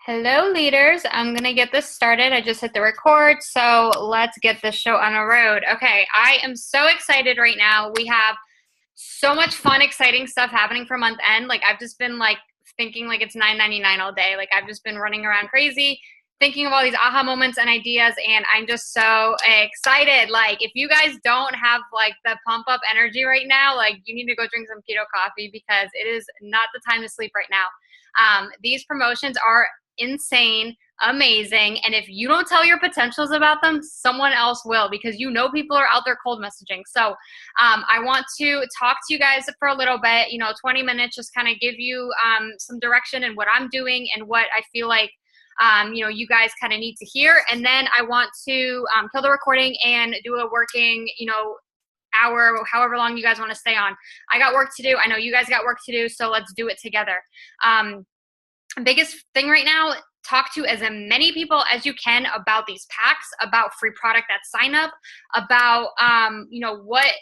Hello, leaders. I'm going to get this started. I just hit the record, so let's get this show on the road. Okay, I am so excited right now. We have so much fun, exciting stuff happening for month end. Like, I've just been like thinking like it's $9.99 all day. Like, I've just been running around crazy, thinking of all these aha moments and ideas, and I'm just so excited. Like, if you guys don't have like the pump up energy right now, like you need to go drink some keto coffee because it is not the time to sleep right now. These promotions are insane, amazing, and if you don't tell your potentials about them, someone else will, because you know people are out there cold messaging. So I want to talk to you guys for a little bit, 20 minutes, just kind of give you some direction in what I'm doing and what I feel like you guys kind of need to hear. And then I want to kill the recording and do a working, hour, however long you guys want to stay on. I got work to do. I know you guys got work to do, so let's do it together. Biggest thing right now, talk to as many people as you can about these packs, about free product at sign up, about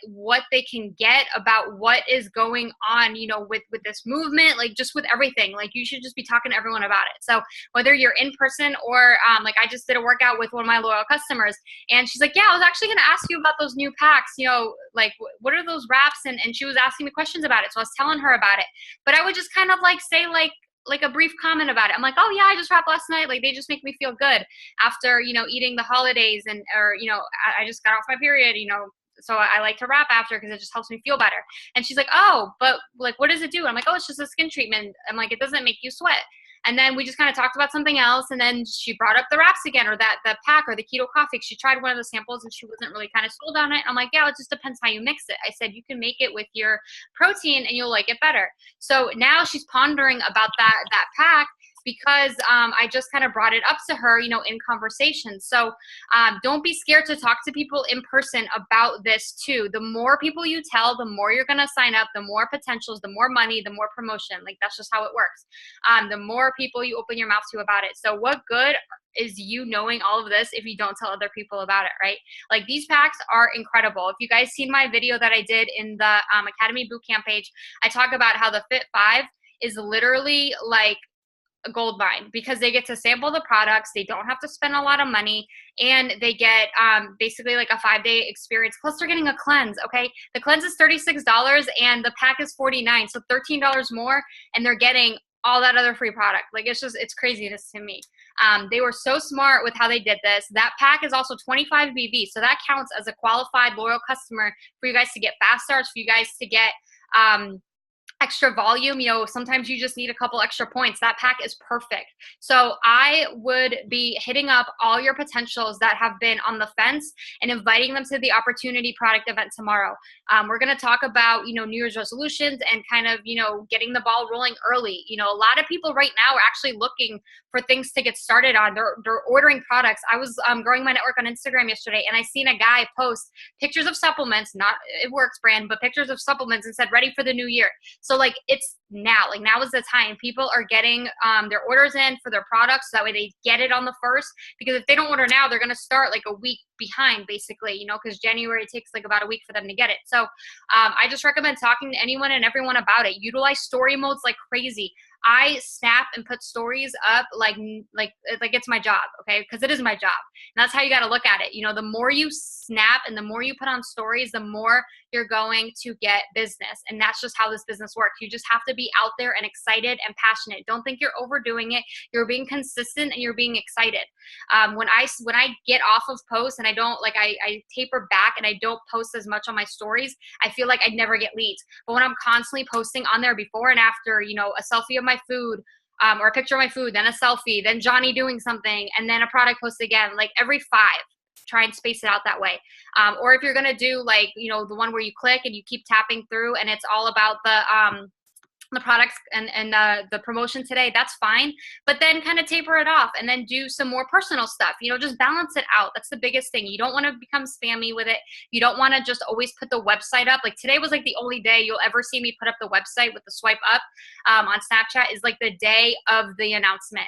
what they can get, about what is going on, with this movement, like just with everything. Like, you should just be talking to everyone about it. So whether you're in person or like I just did a workout with one of my loyal customers, and she's like, yeah, I was actually going to ask you about those new packs, like what are those wraps? And she was asking me questions about it. So I was telling her about it, but I would just kind of like say like a brief comment about it. I'm like, oh yeah, I just wrapped last night. Like, they just make me feel good after, eating the holidays or I just got off my period, so I like to wrap after because it just helps me feel better. And she's like, oh, but like, what does it do? I'm like, oh, it's just a skin treatment. I'm like, it doesn't make you sweat. And then we just kind of talked about something else. And then she brought up the wraps again, or the pack, or the keto coffee. She tried one of the samples and she wasn't really kind of sold on it. I'm like, yeah, it just depends how you mix it. I said, you can make it with your protein and you'll like it better. So now she's pondering about that pack, because I just kind of brought it up to her, in conversation. So don't be scared to talk to people in person about this too. The more people you tell, the more you're going to sign up, the more potentials, the more money, the more promotion. Like, that's just how it works. The more people you open your mouth to about it. So what good is you knowing all of this if you don't tell other people about it, right? Like, these packs are incredible. If you guys seen my video that I did in the Academy Bootcamp page, I talk about how the Fit 5 is literally like a gold mine, because they get to sample the products, they don't have to spend a lot of money, and they get basically like a 5-day experience. Plus, they're getting a cleanse. Okay, the cleanse is $36 and the pack is $49, so $13 more, and they're getting all that other free product. Like, it's craziness to me. They were so smart with how they did this. That pack is also 25 BV, so that counts as a qualified loyal customer for you guys to get fast starts, for you guys to get extra volume. Sometimes you just need a couple extra points. That pack is perfect. So I would be hitting up all your potentials that have been on the fence and inviting them to the opportunity product event tomorrow. We're going to talk about, New Year's resolutions and kind of, getting the ball rolling early. A lot of people right now are actually looking for things to get started on. They're ordering products. I was growing my network on Instagram yesterday, and I seen a guy post pictures of supplements, not It Works brand, but pictures of supplements, and said, ready for the new year. So like, it's now, like, now is the time. People are getting their orders in for their products, so that way they get it on the first, because if they don't order now, they're going to start like a week behind, basically, because January takes like about a week for them to get it. So I just recommend talking to anyone and everyone about it. Utilize story modes like crazy. I snap and put stories up like it's my job, okay? Because it is my job. And that's how you got to look at it. The more you snap and the more you put on stories, the more you're going to get business. And that's just how this business works. You just have to be out there and excited and passionate. Don't think you're overdoing it. You're being consistent and you're being excited. When I get off of posts and I don't, like, I taper back and I don't post as much on my stories, I feel like I never get leads. But when I'm constantly posting on there before and after, a selfie of my food, or a picture of my food, then a selfie, then Johnny doing something, and then a product post again, like every 5. Try and space it out that way. Or if you're going to do like, the one where you click and you keep tapping through and it's all about the products and the promotion today, that's fine. But then kind of taper it off and then do some more personal stuff. Just balance it out. That's the biggest thing. You don't want to become spammy with it. You don't want to just always put the website up. Like, today was like the only day you'll ever see me put up the website with the swipe up on Snapchat, is like the day of the announcement.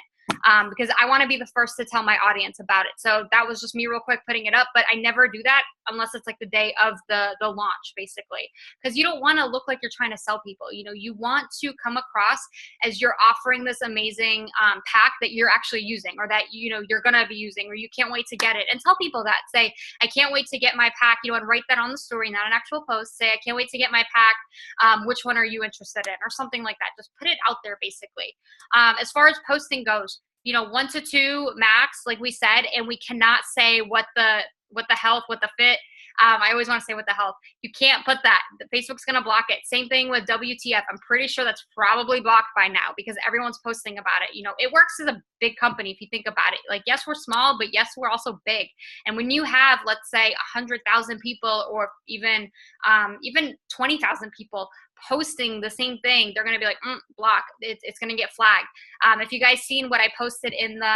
because I want to be the first to tell my audience about it. So that was just me real quick putting it up, but I never do that unless it's like the day of the launch, basically, because you don't want to look like you're trying to sell people. You know, you want to come across as you're offering this amazing pack that you're actually using, or that, you know, you're going to be using, or you can't wait to get it. And tell people that. Say, I can't wait to get my pack, you know, and write that on the story, not an actual post. Say, I can't wait to get my pack. Which one are you interested in, or something like that. Just put it out there, basically. As far as posting goes, you know, 1 to 2 max, like we said, and we cannot say what the health, what the fit. I always want to say what the health. You can't put that. Facebook's going to block it. Same thing with WTF. I'm pretty sure that's probably blocked by now because everyone's posting about it. You know, it works as a big company if you think about it. Like, yes, we're small, but yes, we're also big. And when you have, let's say, 100,000 people, or even 20,000 people posting the same thing, they're going to be like, block. It's going to get flagged. If you guys seen what I posted in the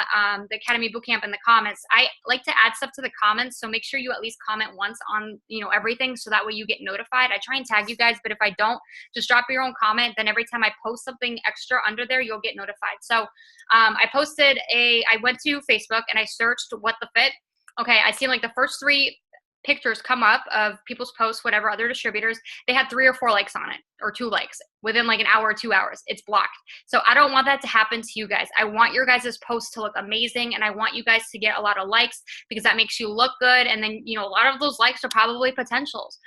Academy Bootcamp in the comments, I like to add stuff to the comments. So make sure you at least comment once on, you know, everything, so that way you get notified. I try and tag you guys, but if I don't, just drop your own comment. Then every time I post something extra under there, you'll get notified. So I went to Facebook and I searched what the fit. Okay, I seen like the first 3 pictures come up of people's posts, whatever, other distributors. They had 3 or 4 likes on it, or 2 likes within like an hour or 2 hours. It's blocked. So I don't want that to happen to you guys. I want your guys' posts to look amazing, and I want you guys to get a lot of likes, because that makes you look good. And then, you know, a lot of those likes are probably potentials.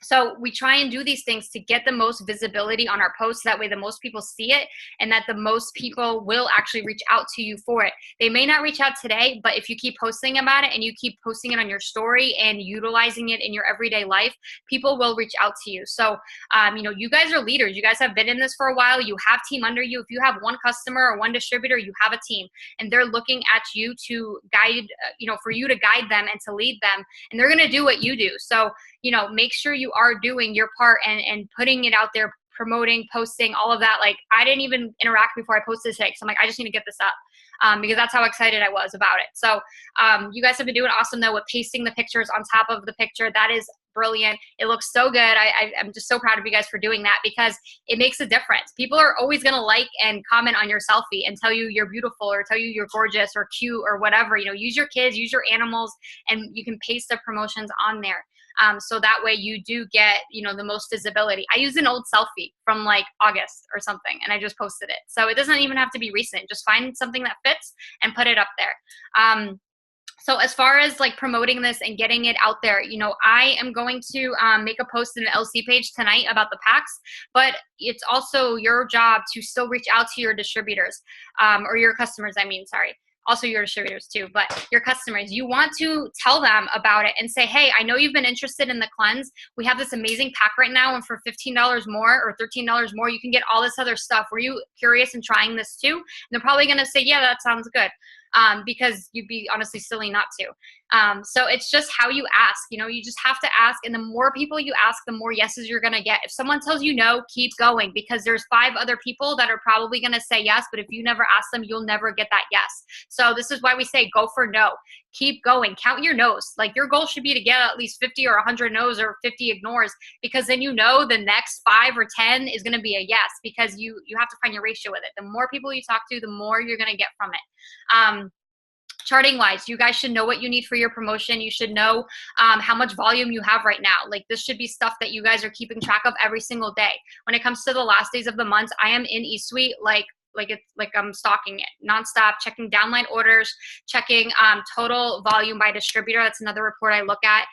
So we try and do these things to get the most visibility on our posts. That way the most people see it, and that the most people will actually reach out to you for it. They may not reach out today, but if you keep posting about it and you keep posting it on your story and utilizing it in your everyday life, people will reach out to you. So, you know, you guys are leaders. You guys have been in this for a while. You have team under you. If you have 1 customer or 1 distributor, you have a team, and they're looking at you to guide, you know, for you to guide them and to lead them, and they're going to do what you do. So, you know, make sure you are doing your part and putting it out there, promoting, posting, all of that. Like, I didn't even interact before I posted today, because I'm like, I just need to get this up, because that's how excited I was about it. So you guys have been doing awesome, though, with pasting the pictures on top of the picture. That is brilliant. It looks so good. I'm just so proud of you guys for doing that, because it makes a difference. People are always going to like and comment on your selfie and tell you you're beautiful, or tell you you're gorgeous or cute or whatever. You know, use your kids, use your animals, and you can paste the promotions on there. So that way you do get, you know, the most visibility. I used an old selfie from like August or something, and I just posted it. So it doesn't even have to be recent. Just find something that fits and put it up there. So as far as like promoting this and getting it out there, you know, I am going to make a post in the LC page tonight about the packs, but it's also your job to still reach out to your distributors, or your customers, sorry. Also your distributors too, but your customers. You want to tell them about it and say, hey, I know you've been interested in the cleanse. We have this amazing pack right now, and for $15 more or $13 more, you can get all this other stuff. Were you curious in trying this too? And they're probably going to say, yeah, that sounds good. Because you'd be honestly silly not to. So it's just how you ask. You know, you just have to ask, and the more people you ask, the more yeses you're going to get. If someone tells you no, keep going, because there's 5 other people that are probably going to say yes, but if you never ask them, you'll never get that yes. So this is why we say go for no. Keep going. Count your no's. Like, your goal should be to get at least 50 or 100 no's or 50 ignores, because then you know the next 5 or 10 is going to be a yes, because you have to find your ratio with it. The more people you talk to, the more you're going to get from it. Charting wise, you guys should know what you need for your promotion. You should know how much volume you have right now. Like, this should be stuff that you guys are keeping track of every single day. When it comes to the last days of the month, I am in eSuite like I'm stalking it nonstop, checking downline orders, checking total volume by distributor. That's another report I look at,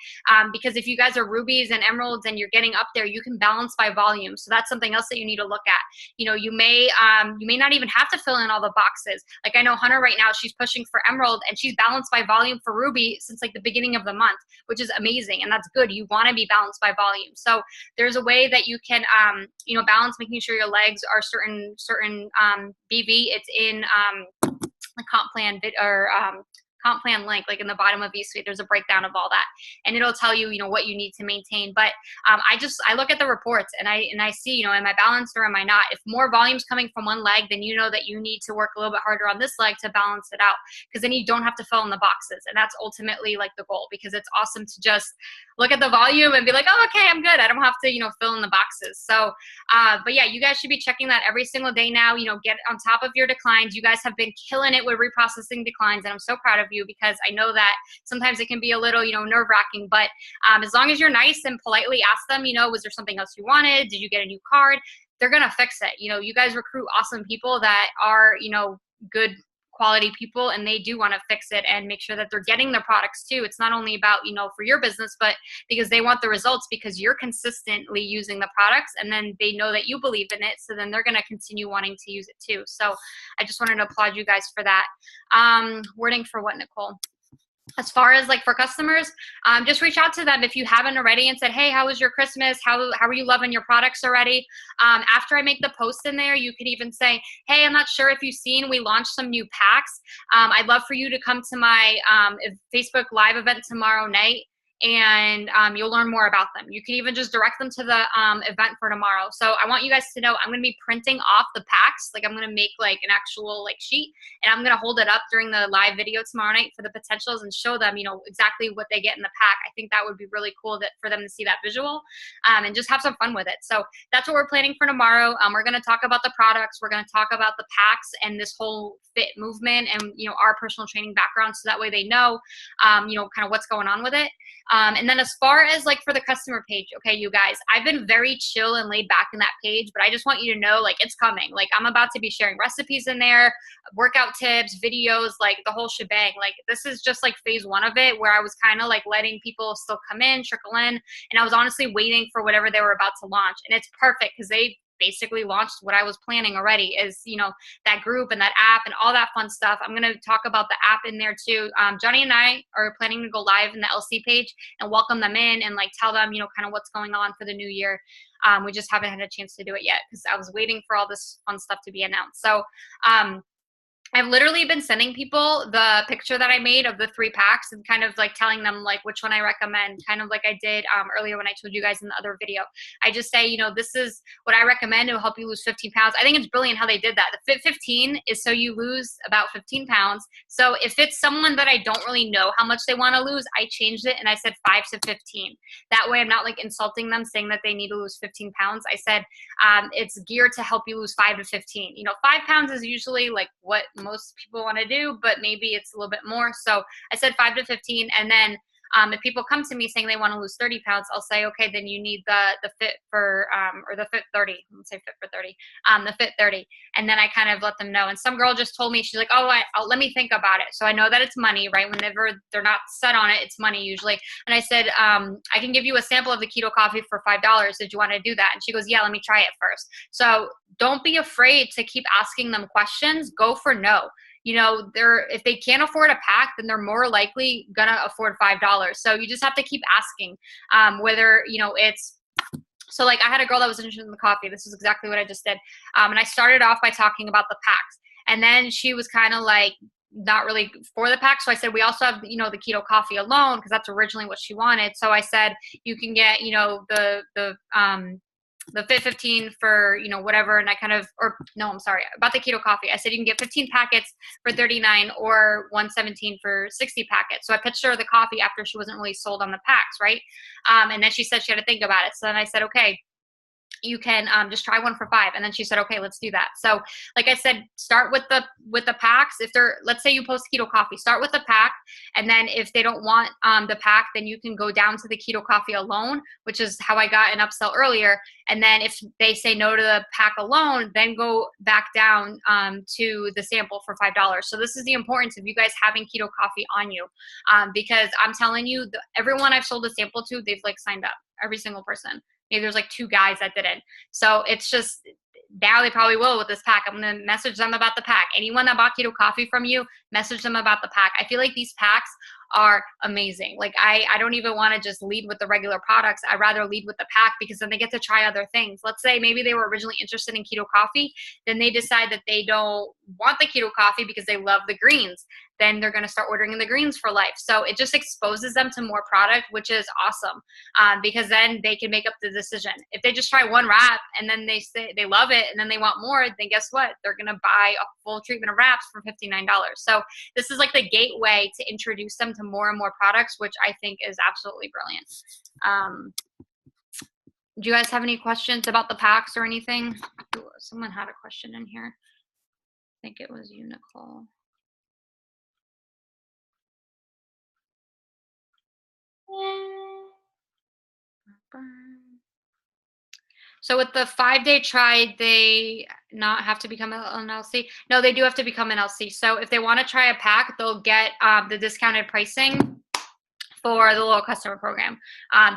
because if you guys are rubies and emeralds and you're getting up there, you can balance by volume. So that's something else that you need to look at. You know, you may not even have to fill in all the boxes. Like, I know Hunter right now, she's pushing for emerald, and she's balanced by volume for ruby since like the beginning of the month, which is amazing, and that's good. You want to be balanced by volume. So there's a way that you can you know, balance, making sure your legs are certain BV. It's in the comp plan comp plan link, like in the bottom of eSuite, there's a breakdown of all that, and it'll tell you, you know, what you need to maintain. But I look at the reports, and I see, you know, am I balanced or am I not? If more volume's coming from one leg, then you know that you need to work a little bit harder on this leg to balance it out, because then you don't have to fill in the boxes, and that's ultimately like the goal, because it's awesome to just look at the volume and be like, oh, okay, I'm good. I don't have to, you know, fill in the boxes. So, but yeah, you guys should be checking that every single day now. You know, get on top of your declines. You guys have been killing it with reprocessing declines, and I'm so proud of you because I know that sometimes it can be a little, you know, nerve-wracking, but as long as you're nice and politely ask them, you know, was there something else you wanted? Did you get a new card? They're going to fix it. You know, you guys recruit awesome people that are, you know, good quality people, and they do want to fix it and make sure that they're getting their products too. It's not only about, you know, for your business, but because they want the results because you're consistently using the products, and then they know that you believe in it. So then they're going to continue wanting to use it too. So I just wanted to applaud you guys for that. Wording for what, Nicole? As far as like for customers, just reach out to them if you haven't already and said, hey, how was your Christmas? How are you loving your products already? After I make the post in there, you could even say, hey, I'm not sure if you've seen, we launched some new packs. I'd love for you to come to my Facebook Live event tomorrow night, and you'll learn more about them. You can even just direct them to the event for tomorrow. So I want you guys to know I'm going to be printing off the packs. Like I'm going to make like an actual like sheet, and I'm going to hold it up during the live video tomorrow night for the potentials and show them, you know, exactly what they get in the pack. I think that would be really cool for them to see that visual and just have some fun with it. So that's what we're planning for tomorrow. We're going to talk about the products. We're going to talk about the packs and this whole fit movement and, you know, our personal training background. So that way they know, you know, kind of what's going on with it. And then as far as like for the customer page, okay, you guys, I've been very chill and laid back in that page, but I just want you to know, like, it's coming. Like, I'm about to be sharing recipes in there, workout tips, videos, like the whole shebang. Like, this is just like phase one of it, where I was kind of like letting people still come in, trickle in, and I was honestly waiting for whatever they were about to launch. And it's perfect because they basically launched what I was planning already, is, you know, that group and that app and all that fun stuff. I'm going to talk about the app in there too. Johnny and I are planning to go live in the LC page and welcome them in and like tell them, you know, kind of what's going on for the new year. We just haven't had a chance to do it yet because I was waiting for all this fun stuff to be announced. So, I've literally been sending people the picture that I made of the 3 packs and kind of like telling them like which one I recommend, kind of like I did earlier when I told you guys in the other video. I just say, you know, this is what I recommend. It will help you lose 15 pounds. I think it's brilliant how they did that. The Fit 15 is so you lose about 15 pounds. So if it's someone that I don't really know how much they want to lose, I changed it and I said 5 to 15. That way I'm not like insulting them saying that they need to lose 15 pounds. I said it's geared to help you lose 5 to 15. You know, 5 pounds is usually like what most people want to do, but maybe it's a little bit more. So I said 5 to 15. And then if people come to me saying they want to lose 30 pounds, I'll say, okay, then you need the fit for, or the fit 30, let's say fit for 30, the fit 30. And then I kind of let them know. And some girl just told me, she's like, oh, let me think about it. So I know that it's money, right? Whenever they're not set on it, it's money usually. And I said, I can give you a sample of the keto coffee for $5. Did you want to do that? And she goes, yeah, let me try it first. So don't be afraid to keep asking them questions. Go for no. You know, if they can't afford a pack, then they're more likely gonna afford $5. So you just have to keep asking whether, you know, it's, so like I had a girl that was interested in the coffee. This is exactly what I just did. And I started off by talking about the packs. And then she was kind of like not really for the pack. So I said, we also have, you know, the keto coffee alone, because that's originally what she wanted. So I said, you can get, you know, the Fit 15 for, you know, whatever. And I kind of, or no, I'm sorry, about the keto coffee. I said, you can get 15 packets for $39 or 117 for 60 packets. So I pitched her the coffee after she wasn't really sold on the packs, right? And then she said she had to think about it. So then I said, okay, you can just try one for $5. And then she said, okay, let's do that. So like I said, start with the packs. If they're, let's say you post keto coffee, start with the pack. And then if they don't want the pack, then you can go down to the keto coffee alone, which is how I got an upsell earlier. And then if they say no to the pack alone, then go back down to the sample for $5. So this is the importance of you guys having keto coffee on you, because I'm telling you, everyone I've sold a sample to, they've like signed up, every single person. Maybe there's like 2 guys that didn't. So it's just, now they probably will with this pack. I'm going to message them about the pack. Anyone that bought keto coffee from you, message them about the pack. I feel like these packs are amazing. Like I don't even want to just lead with the regular products. I'd rather lead with the pack, because then they get to try other things. Let's say maybe they were originally interested in keto coffee. Then they decide that they don't want the keto coffee because they love the greens. Then they're going to start ordering the greens for life. So it just exposes them to more product, which is awesome, because then they can make up the decision. If they just try one wrap and then they say they love it and then they want more, then guess what? They're going to buy a full treatment of wraps for $59. So this is like the gateway to introduce them to into more and more products, which I think is absolutely brilliant. Do you guys have any questions about the packs or anything? Ooh, someone had a question in here. I think it was you, Nicole. So with the 5-day try, they not have to become an LC? No, they do have to become an LC. So if they want to try a pack, they'll get the discounted pricing for the little customer program.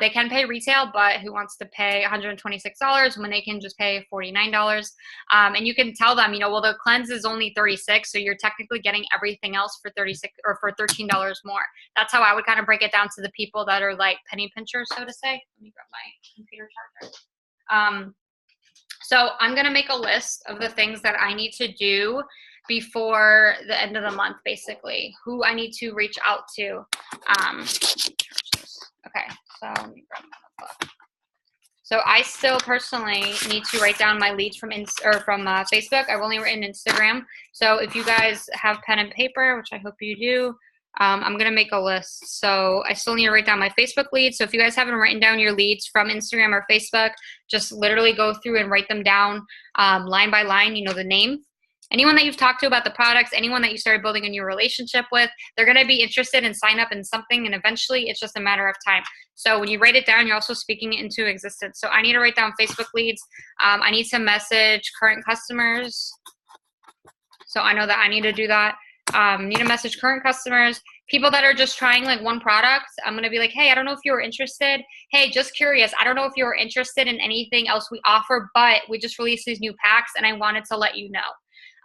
They can pay retail, but who wants to pay $126 when they can just pay $49? And you can tell them, you know, well, the cleanse is only $36, so you're technically getting everything else for $36 or for $13 more. That's how I would kind of break it down to the people that are like penny pinchers, so to say. Let me grab my computer charger. So I'm gonna make a list of the things that I need to do before the end of the month, basically, who I need to reach out to. Okay, so let me grab my book. So I still personally need to write down my leads from Facebook. I've only written Instagram. So if you guys have pen and paper, which I hope you do, I'm going to make a list. So I still need to write down my Facebook leads. So if you guys haven't written down your leads from Instagram or Facebook, just literally go through and write them down line by line, you know, the name. Anyone that you've talked to about the products, anyone that you started building a new relationship with, they're going to be interested and sign up in something, and eventually it's just a matter of time. So when you write it down, you're also speaking it into existence. So I need to write down Facebook leads. I need to message current customers. So I know that I need to do that. Need to message current customers, people that are just trying like one product. I'm going to be like, hey, I don't know if you were interested. Hey, just curious. I don't know if you were interested in anything else we offer, but we just released these new packs and I wanted to let you know.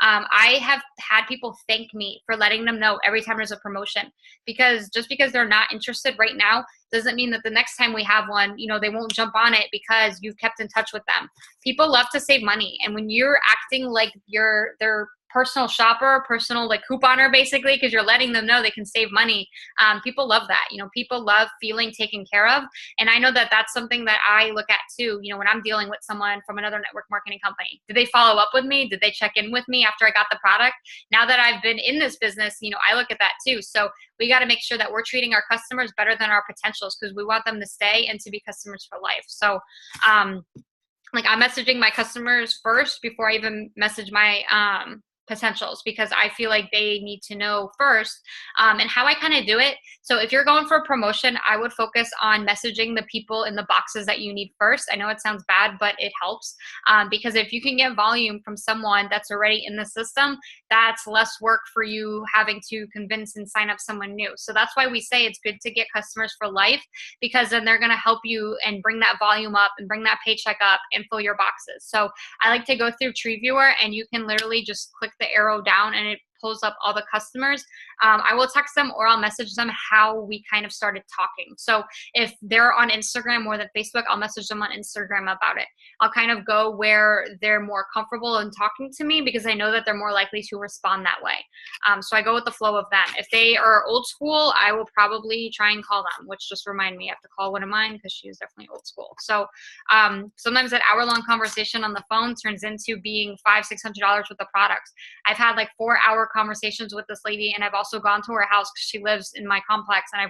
I have had people thank me for letting them know every time there's a promotion, because just because they're not interested right now doesn't mean that the next time we have one, you know, they won't jump on it because you've kept in touch with them. People love to save money. And when you're acting like you're their personal shopper, personal like couponer, basically, because you're letting them know they can save money. People love that. You know, people love feeling taken care of. And I know that that's something that I look at too, you know, when I'm dealing with someone from another network marketing company. Did they follow up with me? Did they check in with me after I got the product? Now that I've been in this business, you know, I look at that too. So we got to make sure that we're treating our customers better than our potentials, because we want them to stay and to be customers for life. So, like, I'm messaging my customers first before I even message my potentials, because I feel like they need to know first. And how I kind of do it, so if you're going for a promotion, I would focus on messaging the people in the boxes that you need first. I know it sounds bad, but it helps, because if you can get volume from someone that's already in the system, that's less work for you having to convince and sign up someone new. So that's why we say it's good to get customers for life, because then they're going to help you and bring that volume up and bring that paycheck up and fill your boxes. So I like to go through Tree Viewer, and you can literally just click the arrow down and it pulls up all the customers. I will text them or I'll message them how we kind of started talking. So if they're on Instagram more than Facebook, I'll message them on Instagram about it. I'll kind of go where they're more comfortable in talking to me, because I know that they're more likely to respond that way. So I go with the flow of them. If they are old school, I will probably try and call them, which just remind me, I have to call one of mine because she is definitely old school. So sometimes that hour-long conversation on the phone turns into being $500-$600 with the products. I've had like 4-hour conversations with this lady, and I've also gone to her house because she lives in my complex, and I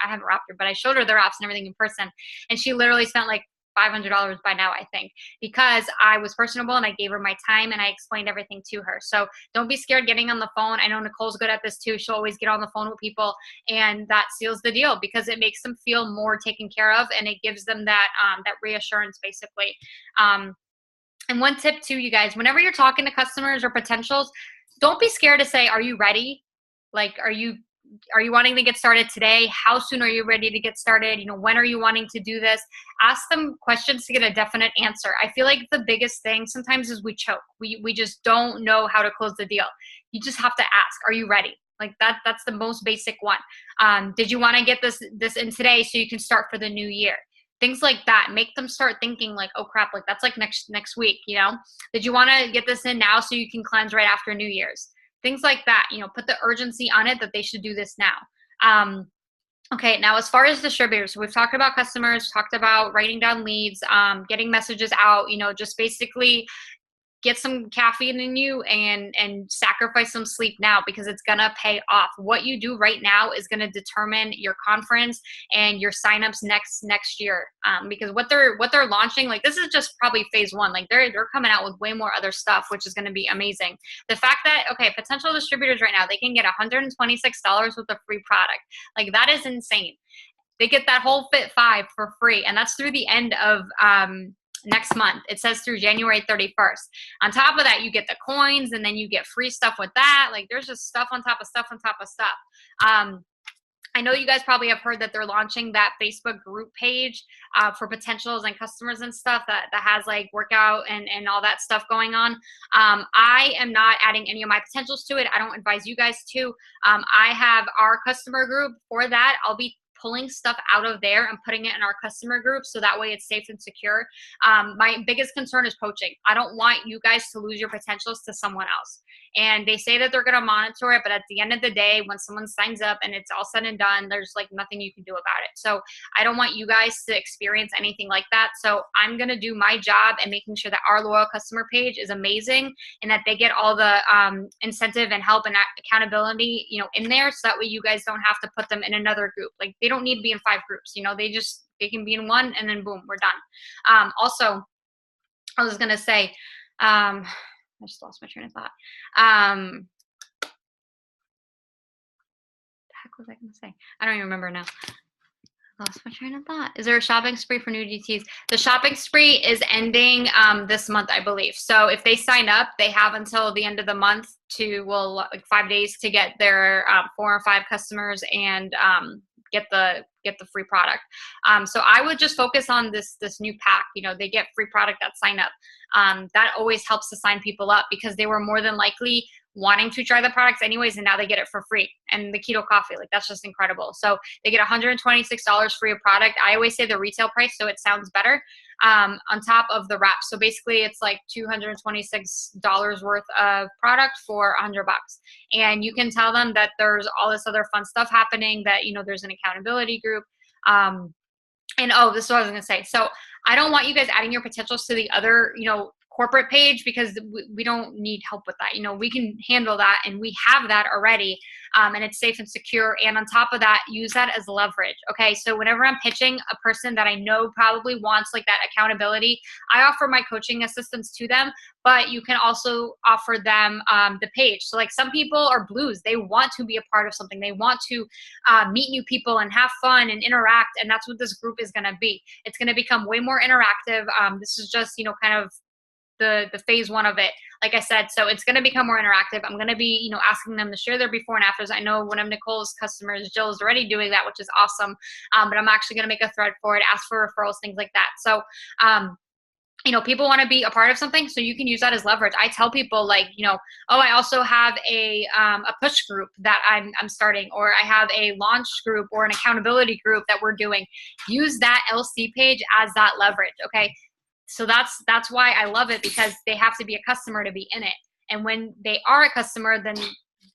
haven't wrapped her, but I showed her the wraps and everything in person, and she literally spent like $500 by now, I think, because I was personable and I gave her my time and I explained everything to her. So don't be scared getting on the phone. I know Nicole's good at this too. She'll always get on the phone with people, and that seals the deal because it makes them feel more taken care of, and it gives them that that reassurance, basically. And one tip too, you guys, whenever you're talking to customers or potentials, don't be scared to say, are you ready? Like, are you wanting to get started today? How soon are you ready to get started? You know, when are you wanting to do this? Ask them questions to get a definite answer. I feel like the biggest thing sometimes is we choke. We just don't know how to close the deal. You just have to ask, are you ready? Like that's the most basic one. Did you want to get this in today so you can start for the new year? Things like that. Make them start thinking like, oh crap, like that's like next week, you know? Did you want to get this in now so you can cleanse right after New Year's? Things like that, you know, put the urgency on it that they should do this now. Okay, now as far as distributors, so we've talked about customers, talked about writing down leads, getting messages out, you know, just basically get some caffeine in you and sacrifice some sleep now, because it's gonna pay off. What you do right now is gonna determine your conference and your signups next year. Because what they're launching, like, this is just probably phase one. Like, they're coming out with way more other stuff, which is gonna be amazing. The fact that, okay, potential distributors right now, they can get $126 with a free product. Like, that is insane. They get that whole Fit 5 for free, and that's through the end of next month. It says through January 31st. On top of that, you get the coins, and then you get free stuff with that. Like, there's just stuff on top of stuff on top of stuff. I know you guys probably have heard that they're launching that Facebook group page for potentials and customers and stuff that has like workout and all that stuff going on. I am not adding any of my potentials to it. I don't advise you guys to. I have our customer group for that. I'll be pulling stuff out of there and putting it in our customer group, so that way it's safe and secure. My biggest concern is poaching. I don't want you guys to lose your potentials to someone else. And they say that they're going to monitor it, but at the end of the day, when someone signs up and it's all said and done, there's like nothing you can do about it. So I don't want you guys to experience anything like that. So I'm going to do my job and making sure that our loyal customer page is amazing and that they get all the incentive and help and accountability, you know, in there, so that way you guys don't have to put them in another group. Like, they don't need to be in 5 groups, you know, they can be in one, and then boom, we're done. Also, I was going to say, I just lost my train of thought. The heck was I going to say? I don't even remember now. I lost my train of thought. Is there a shopping spree for new DTs? The shopping spree is ending this month, I believe. So if they sign up, they have until the end of the month to, well, like 5 days to get their 4 or 5 customers and get the free product. So I would just focus on this new pack. You know, they get free product at sign up. That always helps to sign people up, because they were more than likely wanting to try the products anyways, and now they get it for free. And the keto coffee, like, that's just incredible. So they get $126 free of product. I always say the retail price, so it sounds better, on top of the wrap. So basically it's like $226 worth of product for $100. And you can tell them that there's all this other fun stuff happening, that, you know, there's an accountability group. And oh, this is what I was going to say. So I don't want you guys adding your potentials to the other, you know, corporate page, because we don't need help with that. You know, we can handle that, and we have that already, and it's safe and secure. And on top of that, use that as leverage. Okay, so whenever I'm pitching a person that I know probably wants like that accountability, I offer my coaching assistance to them, but you can also offer them the page. So like, some people are blues. They want to be a part of something. They want to meet new people and have fun and interact, and that's what this group is going to be. It's going to become way more interactive. This is just, you know, kind of the phase one of it, like I said. So it's going to become more interactive. I'm going to be, you know, asking them to share their before and afters. I know one of Nicole's customers, Jill, is already doing that, which is awesome. But I'm actually going to make a thread for it, ask for referrals, things like that. So, you know, people want to be a part of something, so you can use that as leverage. I tell people, like, you know, oh, I also have a push group that I'm starting, or I have a launch group or an accountability group that we're doing. Use that LC page as that leverage. Okay. So that's why I love it, because they have to be a customer to be in it. And when they are a customer, then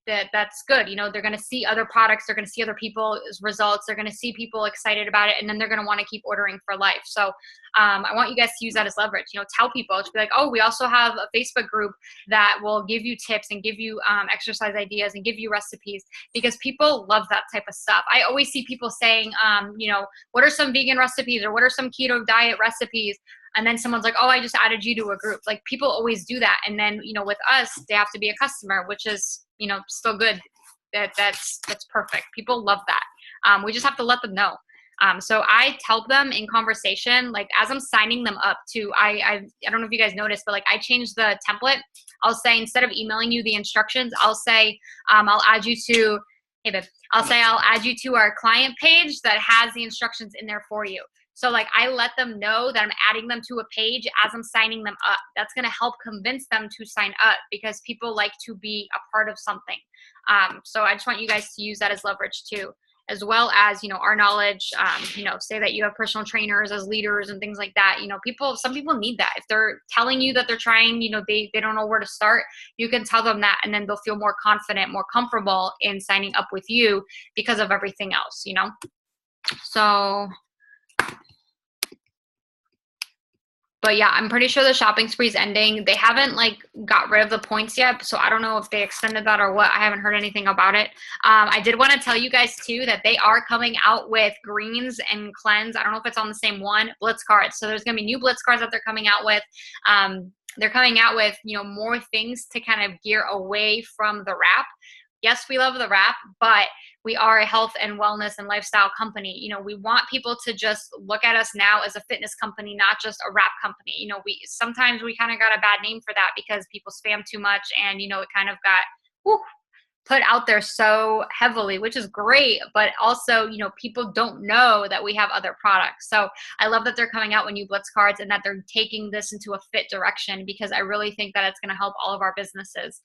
that's good. You know, they're going to see other products. They're going to see other people's results. They're going to see people excited about it. And then they're going to want to keep ordering for life. So I want you guys to use that as leverage. You know, tell people, to be like, oh, we also have a Facebook group that will give you tips and give you exercise ideas and give you recipes, because people love that type of stuff. I always see people saying, you know, what are some vegan recipes, or what are some keto diet recipes? And then someone's like, oh, I just added you to a group. Like, people always do that. And then, you know, with us, they have to be a customer, which is, you know, still good. That's perfect. People love that. We just have to let them know. So I tell them in conversation, like, as I'm signing them up to, I don't know if you guys noticed, but like, I changed the template. I'll say, instead of emailing you the instructions, I'll say, I'll add you to, hey babe, I'll add you to our client page that has the instructions in there for you. So like, I let them know that I'm adding them to a page as I'm signing them up. That's going to help convince them to sign up, because people like to be a part of something. So I just want you guys to use that as leverage too, as well as, you know, our knowledge. You know, say that you have personal trainers as leaders and things like that. You know, some people need that. If they're telling you that they're trying, you know, they don't know where to start, you can tell them that, and then they'll feel more confident, more comfortable in signing up with you because of everything else, you know? So But yeah, I'm pretty sure the shopping spree is ending. They haven't like got rid of the points yet, so I don't know if they extended that or what. I haven't heard anything about it. I did want to tell you guys too that they are coming out with greens and cleanse. I don't know if it's on the same one, Blitz cards. So there's gonna be new Blitz cards that they're coming out with. They're coming out with, you know, more things to kind of gear away from the wrap. Yes, we love the wrap, but we are a health and wellness and lifestyle company. You know, we want people to just look at us now as a fitness company, not just a wrap company. You know, sometimes we kind of got a bad name for that because people spam too much, and you know, it kind of got whew, put out there so heavily, which is great, but also, you know, people don't know that we have other products. So I love that they're coming out with new Blitz cards and that they're taking this into a fit direction, because I really think that it's going to help all of our businesses,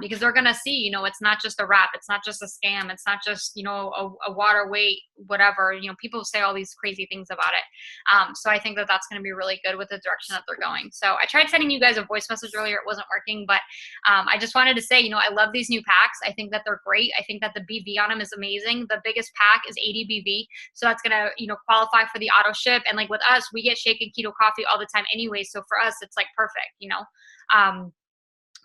because they're going to see, you know, it's not just a wrap, it's not just a scam, it's not just, you know, a water weight, whatever, you know, people say all these crazy things about it. So I think that that's going to be really good with the direction that they're going. So I tried sending you guys a voice message earlier, it wasn't working, but I just wanted to say, you know, I love these new packs. I think that they're great. I think that the BV on them is amazing. The biggest pack is 80 BV. So that's going to, you know, qualify for the auto ship. And like with us, we get shake and keto coffee all the time anyway. So for us, it's like perfect, you know,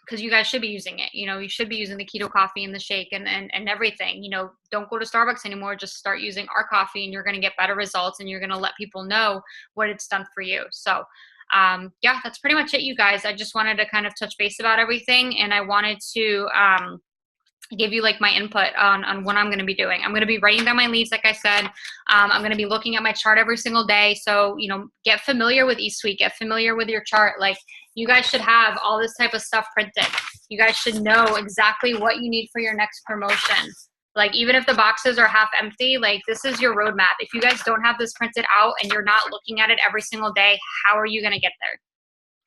because you guys should be using it. You know, you should be using the keto coffee and the shake and everything. You know, don't go to Starbucks anymore. Just start using our coffee and you're going to get better results, and you're going to let people know what it's done for you. So yeah, that's pretty much it, you guys. I just wanted to kind of touch base about everything, and I wanted to give you like my input on what I'm going to be doing. I'm going to be writing down my leads, like I said. I'm going to be looking at my chart every single day. So, you know, get familiar with each week, get familiar with your chart. Like, you guys should have all this type of stuff printed. You guys should know exactly what you need for your next promotion. Like, even if the boxes are half empty, like, this is your roadmap. If you guys don't have this printed out and you're not looking at it every single day, how are you going to get there?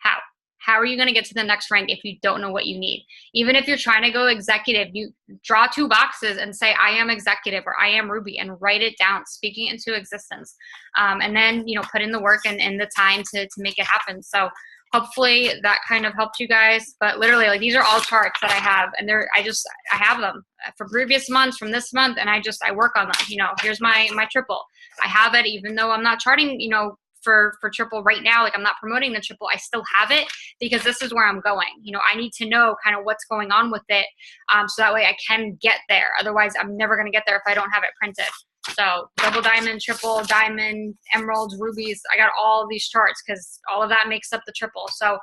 How? How are you going to get to the next rank if you don't know what you need? Even if you're trying to go executive, you draw 2 boxes and say, I am executive or I am Ruby, and write it down, speaking it into existence. And then, you know, put in the work and the time to make it happen. So hopefully that kind of helped you guys. But literally, like, these are all charts that I have, and I have them for previous months, from this month, and I work on them. You know, here's my triple. I have it, even though I'm not charting, you know, for triple right now. Like, I'm not promoting the triple. I still have it because this is where I'm going. You know, I need to know kind of what's going on with it, so that way I can get there. Otherwise, I'm never going to get there if I don't have it printed. So double diamond, triple diamond, emeralds, rubies, I got all these charts because all of that makes up the triple. So,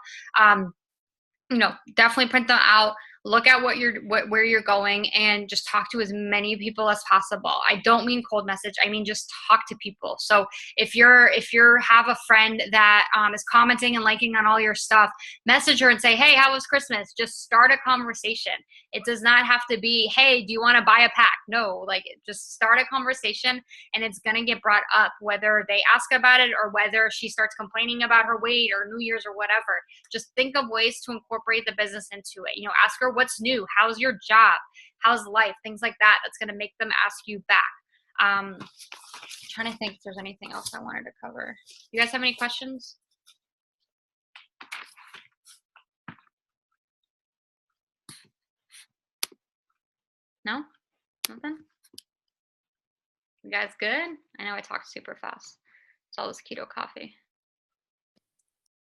you know, definitely print them out. Look at where you're going, and just talk to as many people as possible. I don't mean cold message. I mean, just talk to people. So if you have a friend that is commenting and liking on all your stuff, message her and say, hey, how was Christmas? Just start a conversation. It does not have to be, hey, do you want to buy a pack? No, like, just start a conversation, and it's going to get brought up, whether they ask about it or whether she starts complaining about her weight or New Year's or whatever. Just think of ways to incorporate the business into it. You know, ask her what's new, how's your job, how's life, things like that. That's going to make them ask you back. I'm trying to think if there's anything else I wanted to cover. You guys have any questions? No? Nothing? You guys good? I know I talked super fast. It's all this keto coffee.